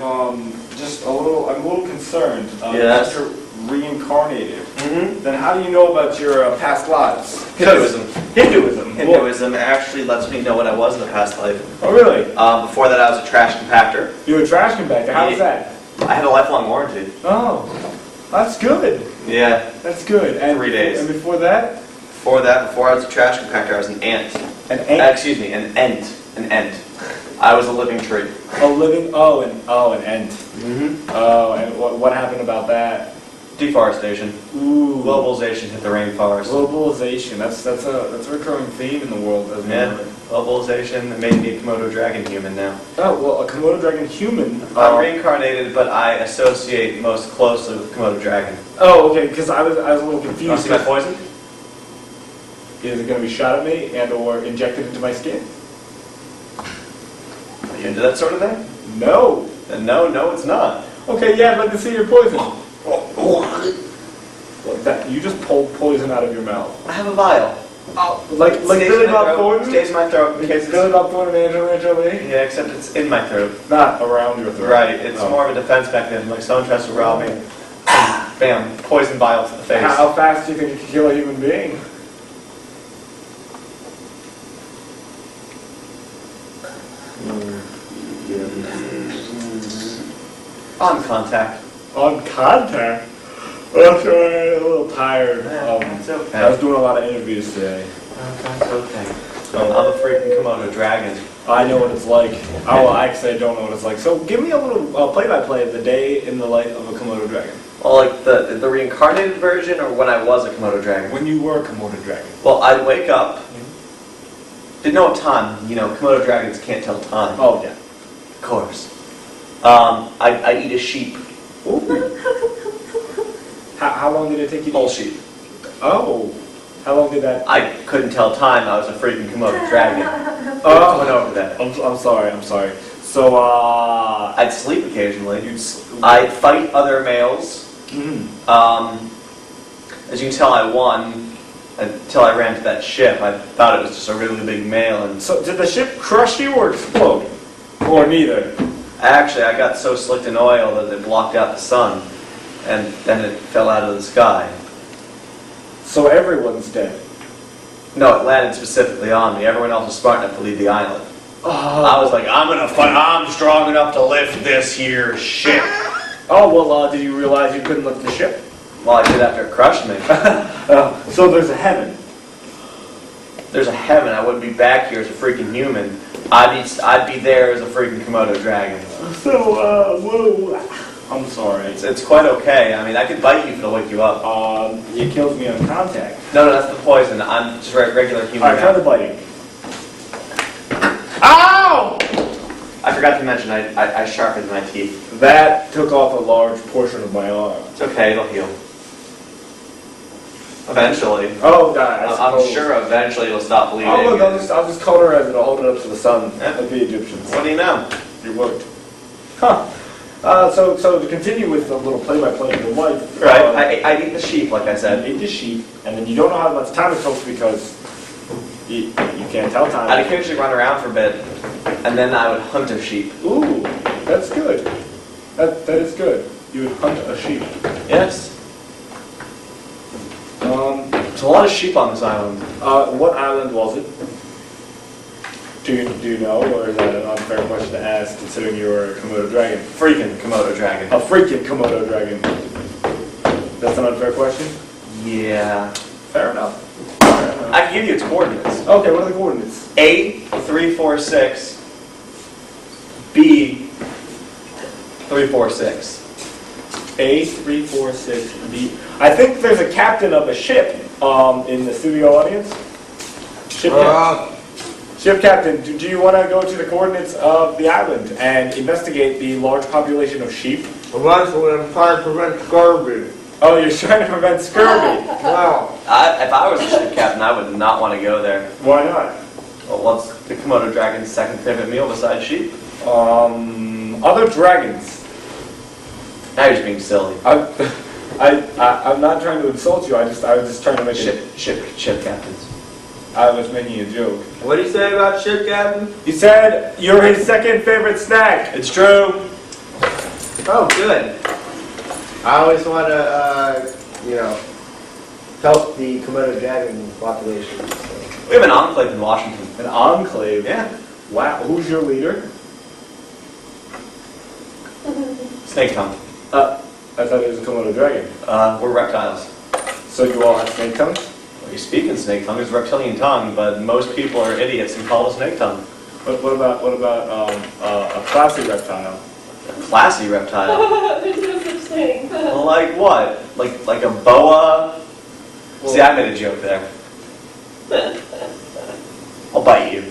just a little. I'm a little concerned. Yes. Mr. Reincarnated. Mm-hmm. Then how do you know about your past lives? Hinduism. Hinduism. Hinduism actually lets me know what I was in the past life. Oh, really? Before that, I was a trash compactor. You were a trash compactor. How was that? I had a lifelong warranty. Oh, that's good. Yeah. That's good. And 3 days. And before that? Before I was a trash compactor, I was an ant. An ant. Excuse me, an ent. An ent. I was a living tree. A living. An ant. Mm-hmm. Oh, and what happened about that? Deforestation. Ooh. Globalization hit the rainforest. Globalization. That's a recurring theme in the world, isn't Yeah. it? Globalization made me a Komodo dragon human now. Oh, well, a Komodo dragon human. I'm reincarnated, but I associate most closely with Komodo dragon. Oh, okay, because I was a little You want confused. to see my poison? Is it going to be shot at me and or injected into my skin? Are you into that sort of thing? No. Then no, it's not. Okay, yeah, I'd like to see your poison. Well, you just pulled poison out of your mouth. I have a vial. Like Stays Billy in my Bob throat. Thornton? Stays in my throat in case Billy it's... Bob Thornton and Angelina Jolie? Yeah, except it's in my throat. Not around your throat. Right, it's Oh. more of a defense mechanism. Like someone tries to rob me, bam, poison vial to the face. How fast do you think you can kill a human being? On contact. On contact? I'm sorry, I'm a little tired. It's okay. I was doing a lot of interviews today. That's okay. I'm a freaking Komodo dragon. I know what it's like. Oh, well, actually, I don't know what it's like. So give me a little play-by-play of the day in the life of a Komodo dragon. Well, like the reincarnated version, or when I was a Komodo dragon? When you were a Komodo dragon. Well, I'd wake up, didn't know time. You know, Komodo dragons can't tell time. Oh, yeah. Of course. I'd eat a sheep. How long did it take you to Whole eat? sheep. Oh. How long did that? I couldn't tell time. I was a freaking Komodo dragon. Went over that. I'm sorry. So, I'd sleep occasionally. I'd fight other males. As you can tell, I won until I ran to that ship. I thought it was just a really big male. And so did the ship crush you or explode? Or neither? Actually, I got so slicked in oil that it blocked out the sun. And then it fell out of the sky. So everyone's dead? No, it landed specifically on me. Everyone else was smart enough to leave the island. Oh. I was like, I'm gonna fight. I'm strong enough to lift this here ship. Oh, well, did you realize you couldn't lift the ship? Well, I did after it crushed me. So there's a heaven. There's a heaven. I wouldn't be back here as a freaking human. I'd be there as a freaking Komodo dragon. So, whoa. I'm sorry. It's quite okay. I mean, I could bite you if it'll wake you up. It kills me on contact. No, that's the poison. I'm just a regular human. Alright, try the biting. Ow! I forgot to mention, I sharpened my teeth. That took off a large portion of my arm. It's okay, it'll heal. Eventually. Oh, I'm sure eventually it'll stop bleeding. Oh, look, I'll just cauterize it. I'll hold it up to the sun, like the Egyptians. What do you know? It worked. Huh. So to continue with a little play-by-play of your life. Right, I eat the sheep, like I said. You eat the sheep, and then you don't know how much time it took because you can't tell time. I'd occasionally run around for a bit, and then I would hunt a sheep. Ooh, that's good. That is good. You would hunt a sheep. Yes. There's a lot of sheep on this island. What island was it? Do you know, or is that an unfair question to ask, considering you're a Komodo dragon? Freaking Komodo dragon. A freaking Komodo dragon. That's an unfair question? Yeah. Fair enough. I can give you its coordinates. Okay, what are the coordinates? A 346, B 346. A346B. I think there's a captain of a ship in the studio audience. Ship captain. Ship captain, do you want to go to the coordinates of the island and investigate the large population of sheep? I'm trying to prevent scurvy. Oh, you're trying to prevent scurvy? Wow. If I was a ship captain, I would not want to go there. Why not? Well, what's the Komodo dragon's second favorite meal besides sheep? Other dragons. Now you're just being silly. I'm not trying to insult you. I was just trying to make Ship captains. I was making a joke. What did he say about ship captain? He said you're his second favorite snack. It's true. Oh, good. I always want to, help the Komodo dragon population. So. We have an enclave in Washington. An enclave? Yeah. Wow. Who's your leader? Snake tongue. I thought it was a Komodo dragon. We're reptiles. So you all have snake tongues? Well, you speak in snake tongue. It's reptilian tongue, but most people are idiots and call it snake tongue. But what about a classy reptile? A classy reptile. There's no such thing. Well, like what? Like a boa? See, I made a joke there. I'll bite you.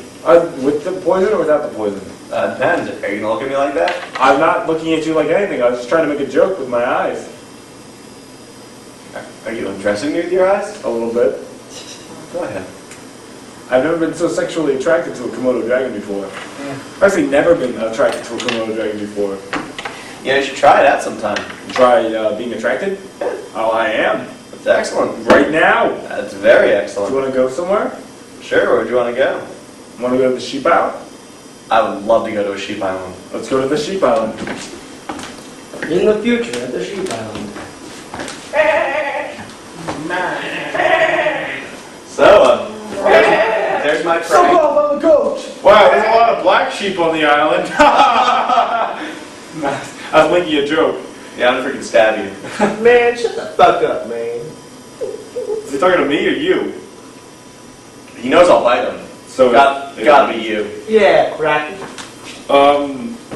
With the poison or without the poison? Depends. Are you gonna look at me like that? I'm not looking at you like anything. I was just trying to make a joke with my eyes. Are you undressing me with your eyes? A little bit. Go ahead. I've never been so sexually attracted to a Komodo dragon before. I've actually never been attracted to a Komodo dragon before. Yeah, you should try it out sometime. Try being attracted? Oh, I am. That's excellent. Right now. That's very Do you excellent. want to go somewhere? Sure, where would you want to go? Want to go to the sheep island? I would love to go to a sheep island. Let's go to the sheep island. In the future, at the sheep island. So, there's my prey. I'm a goat! Wow, there's a lot of black sheep on the island. I was making a joke. Yeah, I'm gonna freaking stab you. Man, shut the fuck up, man. Is he talking to me or you? He knows I'll bite him. So Gotta be you. Yeah, crack.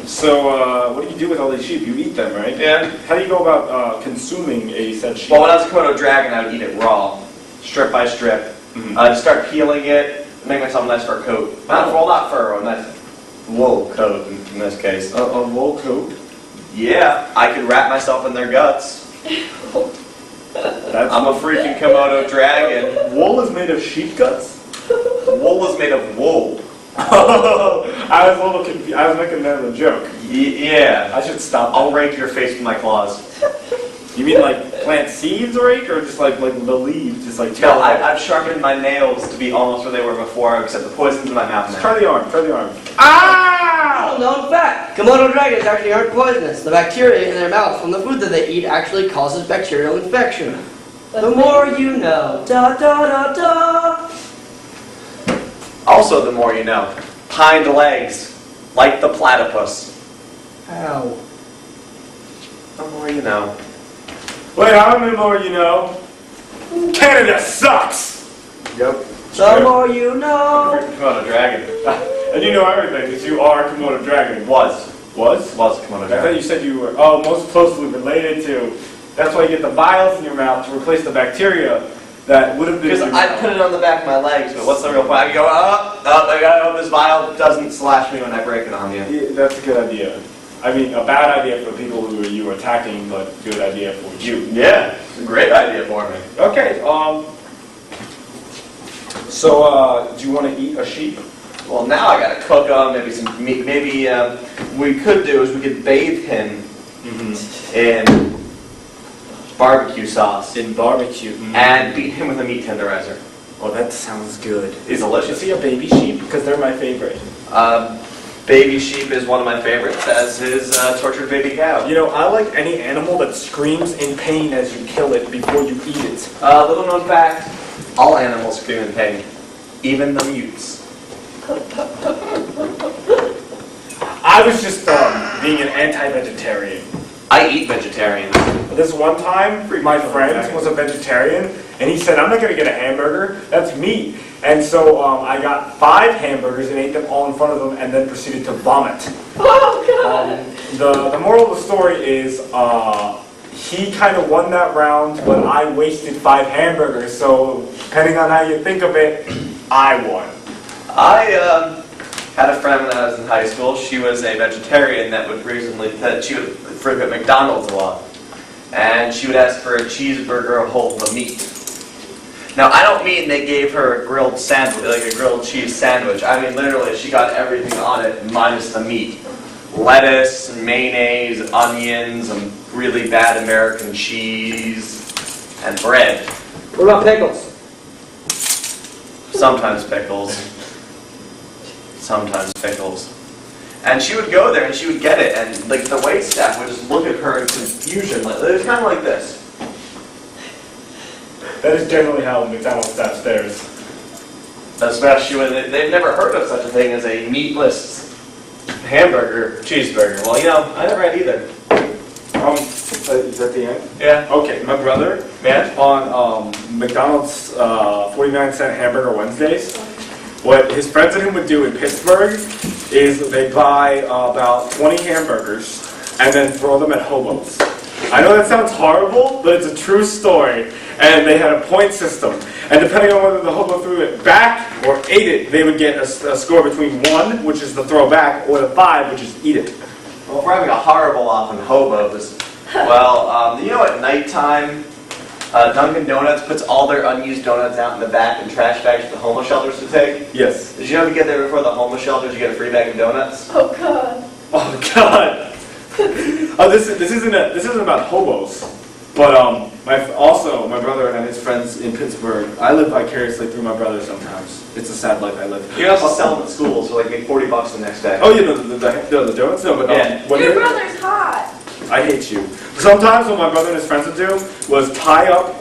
So what do you do with all these sheep? You eat them, right? Yeah. How do you go about consuming a said sheep? Well, when I was a Komodo dragon, I would eat it raw, strip by strip. Mhm. I'd start peeling it, make myself a nice fur coat. Not fur, a nice wool coat in this case. A wool coat? Yeah, I could wrap myself in their guts. I'm a freaking Komodo dragon. Wool is made of sheep guts? Wool is made of wool. I was a little confused. I was making that as a joke. Yeah. I should stop. I'll rake your face with my claws. You mean like plant seeds rake, or just like the leaves, just like? No, I've sharpened my nails to be almost where they were before, except the poison's in my mouth now. Try the arm. Try the arm. Ah! Known fact, Komodo dragons actually aren't poisonous. The bacteria in their mouth from the food that they eat actually causes bacterial infection. The more you know. Da da da da. Also, the more you know. Hind legs, like the platypus. Ow. The more you know. Wait, how many more you know? Canada sucks! Yep. The more you know. Freaking Komodo dragon. And you know everything, because you are a Komodo dragon. Was Was? Was a Komodo I thought dragon. you said you were, most closely related to. That's why you get the vials in your mouth to replace the bacteria that would have been in Because your I mouth. put it on the back of my legs, but what's the real point? I can go, I gotta hope this vial doesn't slash me when I break it on you. Yeah, that's a good idea. I mean, a bad idea for people who you were attacking, but good idea for you. Yeah, it's a great idea for me. Okay, so, do you want to eat a sheep? Well, now I gotta cook him, maybe some meat. Maybe we could do is we could bathe him in barbecue sauce In barbecue. and beat him with a meat tenderizer. Oh, that sounds good. It's delicious. Is he a baby sheep? Because they're my favorite. Baby sheep is one of my favorites, as is tortured baby cow. You know, I like any animal that screams in pain as you kill it before you eat it. Little known fact, all animals scream in pain, even the mutes. I was just being an anti-vegetarian. I eat vegetarian. This one time, my friend was a vegetarian, and he said, I'm not going to get a hamburger, that's meat. And so I got 5 hamburgers and ate them all in front of him, and then proceeded to vomit. Oh, God! The moral of the story is, he kind of won that round, but I wasted 5 hamburgers, so depending on how you think of it, I won. I had a friend when I was in high school. She was a vegetarian that she would frequent McDonald's a lot. And she would ask for a cheeseburger whole the meat. Now, I don't mean they gave her a grilled sandwich, like a grilled cheese sandwich. I mean, literally, she got everything on it minus the meat. Lettuce, mayonnaise, onions, and really bad American cheese, and bread. What about pickles? Sometimes pickles. Sometimes pickles. And she would go there and she would get it, and like the wait staff would just look at her in confusion. Like, it was kind of like this. That is generally how McDonald's staff stares. Especially when they've never heard of such a thing as a meatless hamburger, cheeseburger. Well, you know, I never had either. Is that the end? Yeah. Okay, my brother, Man? on McDonald's 49-cent hamburger Wednesdays, what his friends and him would do in Pittsburgh is they'd buy about 20 hamburgers and then throw them at hobos. I know that sounds horrible, but it's a true story. And they had a point system. And depending on whether the hobo threw it back or ate it, they would get a score between 1, which is the throw back, or the 5, which is eat it. Well, if we're having a horrible off on hobos, well, you know at nighttime, Dunkin' Donuts puts all their unused donuts out in the back in trash bags for the homeless shelters to take? Yes. Did you know if you get there before the homeless shelters, you get a free bag of donuts? Oh, God. Oh God. This isn't about hobos, but my brother and his friends in Pittsburgh. I live vicariously through my brother sometimes. It's a sad life I live. You can also sell them at schools for like make $40 the next day. Oh, you know the donuts? No, but Yeah. when Your you're- brother's hot. I hate you. Sometimes what my brother and his friends would do was tie up,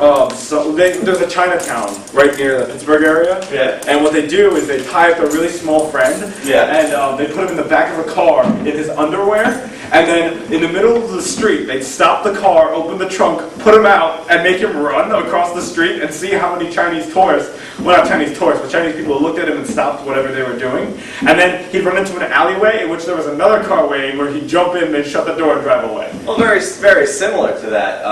there's a Chinatown right near the Pittsburgh area. Yeah. And what they do is they tie up a really small friend. Yeah. And they put him in the back of a car in his underwear. And then in the middle of the street, they'd stop the car, open the trunk, put him out, and make him run across the street and see how many Chinese tourists, well not Chinese tourists, but Chinese people looked at him and stopped whatever they were doing. And then he'd run into an alleyway in which there was another car waiting where he'd jump in, they'd shut the door and drive away. Well, very, very similar to that.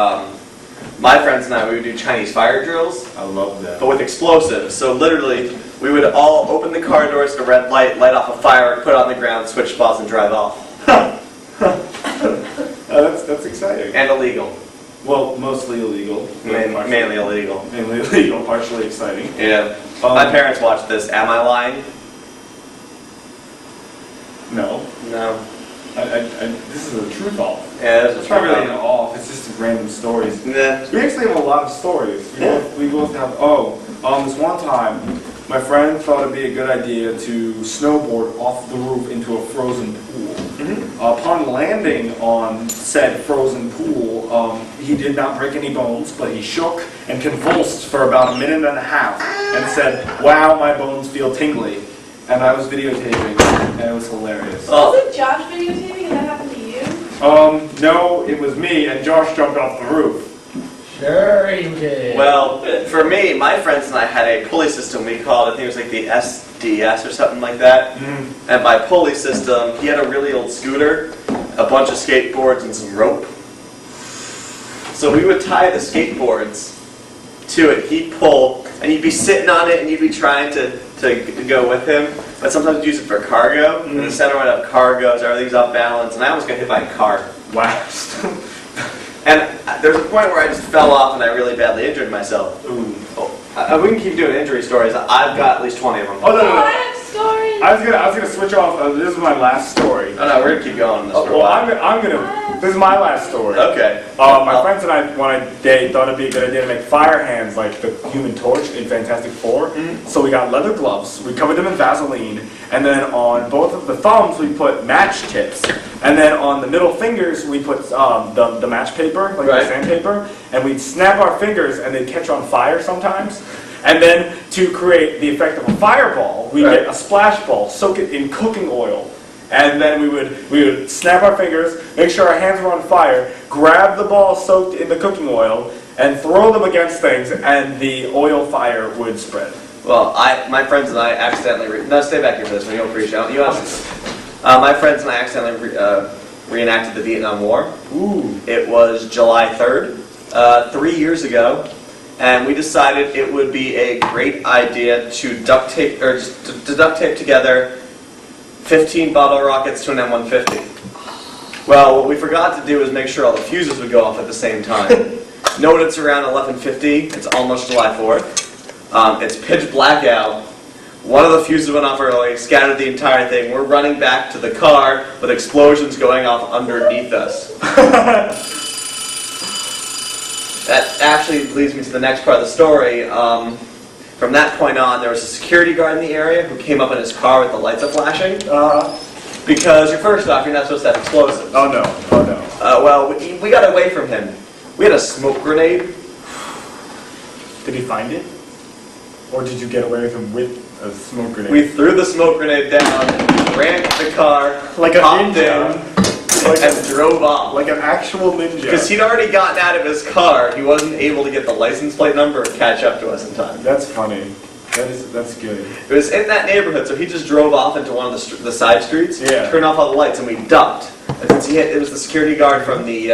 My friends and I, we would do Chinese fire drills, I love that. but with explosives. So literally, we would all open the car doors to red light, light off a firework, put it on the ground, switch spots, and drive off. That's exciting. And illegal. Well, mostly illegal. Mainly illegal. Mainly illegal, partially exciting. Yeah. My parents watched this. Am I lying? No. No. This is a true fault. Yeah, there's a It's not really an truth. off, it's just random stories. Yeah. We actually have a lot of stories. We both have, this one time, my friend thought it'd be a good idea to snowboard off the roof into a frozen pool. Upon landing on said frozen pool, he did not break any bones, but he shook and convulsed for about a minute and a half and said, "Wow, my bones feel tingly." And I was videotaping, and it was hilarious. Wasn't Josh videotaping and that happened to you? No, it was me, and Josh jumped off the roof. Sure you did. Well, for me, my friends and I had a pulley system. We called it, I think it was like the SDS or something like that. And by pulley system, he had a really old scooter, a bunch of skateboards, and some rope. So we would tie the skateboards to it. He'd pull, and you'd be sitting on it, and you'd be trying to go with him. But sometimes we'd use it for cargo. And the center went up cargo, so everything's off balance. And I almost got hit by a car. Wow. And there was a point where I just fell off and I really badly injured myself. Ooh. We can keep doing injury stories. I've got at least 20 of them. Oh, no, no, I no. have stories. I was gonna switch off. This is my last story. Oh no, we're gonna keep going on this for a Well, while. this is my last story. Okay. My friends and I, one day, thought it'd be a good idea to make fire hands like the Human Torch in Fantastic Four. So we got leather gloves, we covered them in Vaseline, and then on both of the thumbs we put match tips, and then on the middle fingers we put the match paper, like Right. the sandpaper, and we'd snap our fingers and they'd catch on fire sometimes. And then to create the effect of a fireball, we'd get a splash ball, soak it in cooking oil. And then we would snap our fingers, make sure our hands were on fire, grab the ball soaked in the cooking oil, and throw them against things, and the oil fire would spread. Well, my friends and I accidentally... No, stay back here for this one. You'll appreciate it. You ask. My friends and I accidentally reenacted the Vietnam War. Ooh. It was July 3rd, 3 years ago. And we decided it would be a great idea to duct tape together 15 bottle rockets to an M150. Well, what we forgot to do was make sure all the fuses would go off at the same time. Note it's around 11:50. It's almost July 4th. It's pitch black out. One of the fuses went off early, scattered the entire thing. We're running back to the car with explosions going off underneath us. That actually leads me to the next part of the story. From that point on, there was a security guard in the area who came up in his car with the lights up flashing. Because first off, you're not supposed to have explosives. Oh no, oh no. Well, we got away from him. We had a smoke grenade. Did he find it? Or did you get away with him with a smoke grenade? We threw the smoke grenade down, ran to the car, like a hopped ninja. in, and drove off. Like an actual ninja. Because he'd already gotten out of his car, he wasn't able to get the license plate number and catch up to us in time. That's funny. That's good. It was in that neighborhood, so he just drove off into one of the side streets, turned off all the lights, and we ducked. And since it was the security guard from the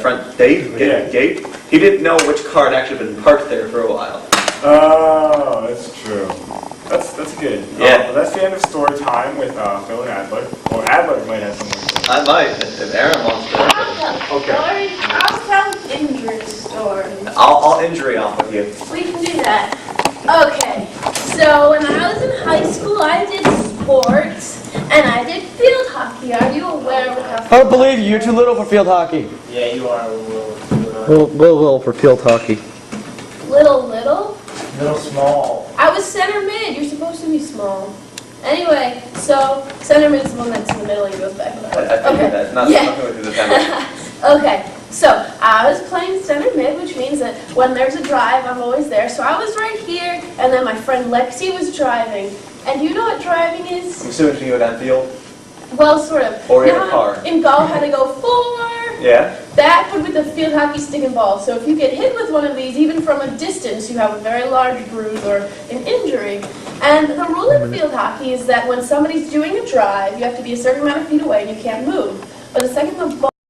front gate, he didn't know which car had actually been parked there for a while. Oh, that's true. That's good. Yeah. Well, that's the end of story time with Phil and Adler. Or Adler might have something to say. I might, if Aaron wants to. Okay. I'll tell injury stories. I'll injury off with you. We can do that. Okay, so when I was in high school, I did sports, and I did field hockey. Are you aware of how... I don't believe you. You're too little for field hockey. Yeah, you are a little. Little for field hockey. Little? Little small. I was center mid. You're supposed to be small. Anyway, so center mid is the one that's in the middle and goes back and forth. I figured that. Nothing with the defender. Okay, so I was playing center mid, which means that when there's a drive, I'm always there. So I was right here, and then my friend Lexi was driving. And you know what driving is? I'm assuming you go down field. Well, sort of. Or in a car. In golf, had to go forward. Yeah. That would with the field hockey stick and ball. So if you get hit with one of these, even from a distance, you have a very large bruise or an injury. And the rule in field hockey is that when somebody's doing a drive, you have to be a certain amount of feet away and you can't move. But the second the ball